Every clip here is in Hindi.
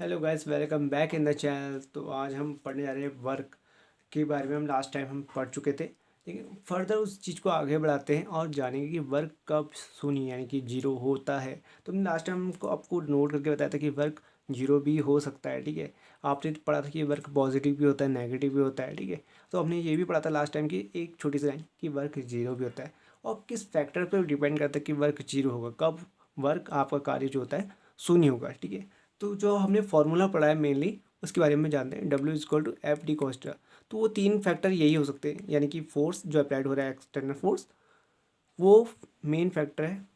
Hello guys, welcome back in the channel. तो आज हम पढ़ने जा रहे हैं वर्क के बारे में। हम लास्ट टाइम हम पढ़ चुके थे, लेकिन फर्दर उस चीज़ को आगे बढ़ाते हैं और जानेंगे कि वर्क कब शून्य यानी कि जीरो होता है। तो हमने लास्ट टाइम आपको नोट करके बताया था कि वर्क जीरो भी हो सकता है। ठीक है, आपने पढ़ा था कि वर्क पॉजिटिव भी होता है, नेगेटिव भी होता है। ठीक है, तो हमने ये भी पढ़ा था लास्ट टाइम कि एक छोटी सी लाइन कि वर्क जीरो भी होता है और किस फैक्टर पर डिपेंड करता है कि वर्क जीरो होगा, कब वर्क आपका कार्य जो होता है शून्य होगा। ठीक है, तो जो हमने फॉर्मूला पढ़ा है मेनली उसके बारे में जानते हैं। W=F_d_cosθ। तो वो तीन फैक्टर यही हो सकते हैं, यानी कि फोर्स जो अप्लाइड हो रहा है, एक्सटर्नल फोर्स, वो मेन फैक्टर है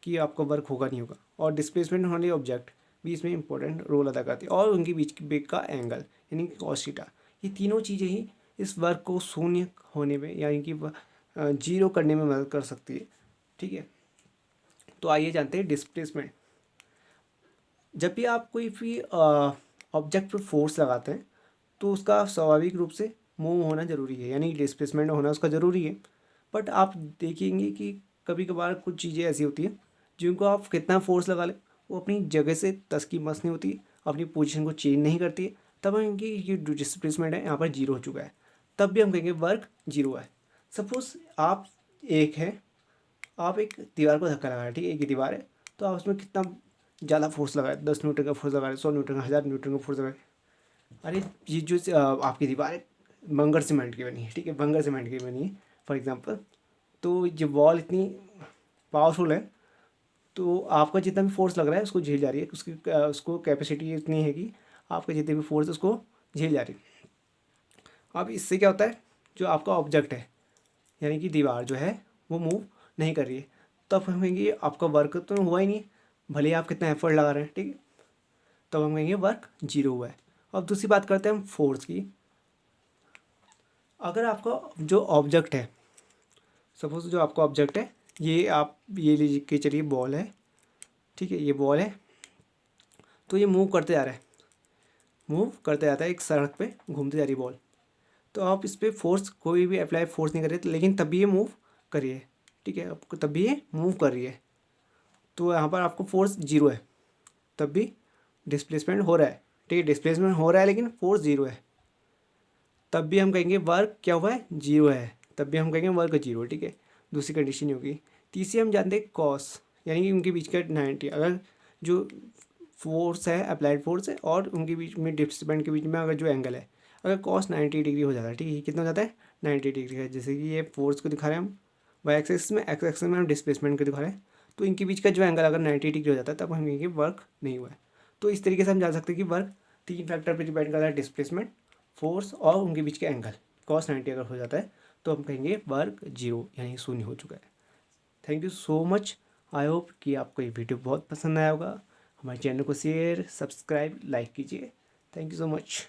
कि आपका वर्क होगा नहीं होगा। और डिस्प्लेसमेंट होने ऑब्जेक्ट भी इसमें इंपॉर्टेंट रोल अदा करती है, और उनके बीच का एंगल यानी कि cos थीटा। ये तीनों चीज़ें ही इस वर्क को शून्य होने में यानी कि जीरो करने में मदद कर सकती है। ठीक है, तो आइए जानते हैं डिस्प्लेसमेंट। जब भी आप कोई भी ऑब्जेक्ट पर फोर्स लगाते हैं तो उसका स्वाभाविक रूप से मूव होना ज़रूरी है, यानी डिस्प्लेसमेंट होना उसका ज़रूरी है। बट आप देखेंगे कि कभी कभार कुछ चीज़ें ऐसी होती हैं जिनको आप कितना फोर्स लगा लें वो अपनी जगह से तस की मस नहीं होती, अपनी पोजीशन को चेंज नहीं करती है। तब हम कहेंगे ये जो डिस्प्लेसमेंट है यहाँ पर जीरो हो चुका है, तब भी हम कहेंगे वर्क जीरो है। सपोज आप आप एक दीवार को धक्का लगा रहे हैं। ठीक है, एक ही दीवार है, तो आप उसमें कितना ज़्यादा फोर्स लगा रहे हैं, 10 न्यूटन का फोर्स लगा रहे हैं, 100 न्यूटन का, 1000 न्यूटन का फोर्स लगा रहे हैं। अरे ये जो आपकी दीवार है बंगर सीमेंट की बनी है। ठीक है, बंगर सीमेंट की बनी है फॉर एग्जांपल। तो ये वॉल इतनी पावरफुल है, तो आपका जितना भी फोर्स लग रहा है उसको झेल जा रही है। उसको कैपेसिटी इतनी है कि आपका जितने भी फोर्स उसको झेल जा रही है। अब इससे क्या होता है, जो आपका ऑब्जेक्ट है यानी कि दीवार जो है वो मूव नहीं कर रही है, तब हम कहेंगे आपका वर्क तो हुआ ही नहीं, भले ही आप कितना एफर्ट लगा रहे हैं। ठीक है, तब हम कहेंगे वर्क जीरो हुआ है। अब दूसरी बात करते हैं हम फोर्स की। अगर आपका जो ऑब्जेक्ट है, सपोज जो आपका ऑब्जेक्ट है, ये आप ये लीजिए कि चलिए बॉल है। ठीक है, ये बॉल है, तो ये मूव करते जा रहा है, मूव करते जाता है, एक सड़क पे घूमती जा रही बॉल। तो आप इस पर फोर्स कोई भी अप्लाई फोर्स नहीं कर रहे, लेकिन तब भी ये मूव कर रही है। ठीक है, आपको तब भी ये मूव कर रही है, तो यहाँ पर आपको फोर्स जीरो है, तब भी डिस्प्लेसमेंट हो रहा है। ठीक है, डिस्प्लेसमेंट हो रहा है लेकिन फोर्स जीरो है, तब भी हम कहेंगे वर्क क्या हुआ है, जीरो है, तब भी हम कहेंगे वर्क जीरो। ठीक है, दूसरी कंडीशन ही होगी। तीसरी हम जानते हैं कॉस, यानी कि उनके बीच का 90, अगर जो फोर्स है अप्लाइड फोर्स है और उनके बीच में डिस्प्लेसमेंट के बीच में अगर जो एंगल है, अगर कॉस 90 डिग्री हो जाता है। ठीक है, ये कितना हो जाता है, 90 डिग्री है। जैसे कि ये फोर्स को दिखा रहे हैं हम वाई एक्सेस में, एक्स एक्सेस में हम डिस्प्लेसमेंट को दिखा रहे हैं, तो इनके बीच का जो एंगल अगर 90 डिग्री हो जाता है तब हम कहेंगे वर्क नहीं हुआ है। तो इस तरीके से हम जान सकते हैं कि वर्क तीन फैक्टर पर डिपेंड करता है, डिस्प्लेसमेंट, फोर्स और उनके बीच के एंगल। कॉस 90 अगर हो जाता है तो हम कहेंगे वर्क जीरो यानी शून्य हो चुका है। Thank you so much. I hope कि आपको ये वीडियो बहुत पसंद आया होगा। हमारे चैनल को शेयर, सब्सक्राइब, लाइक कीजिए। Thank you so much.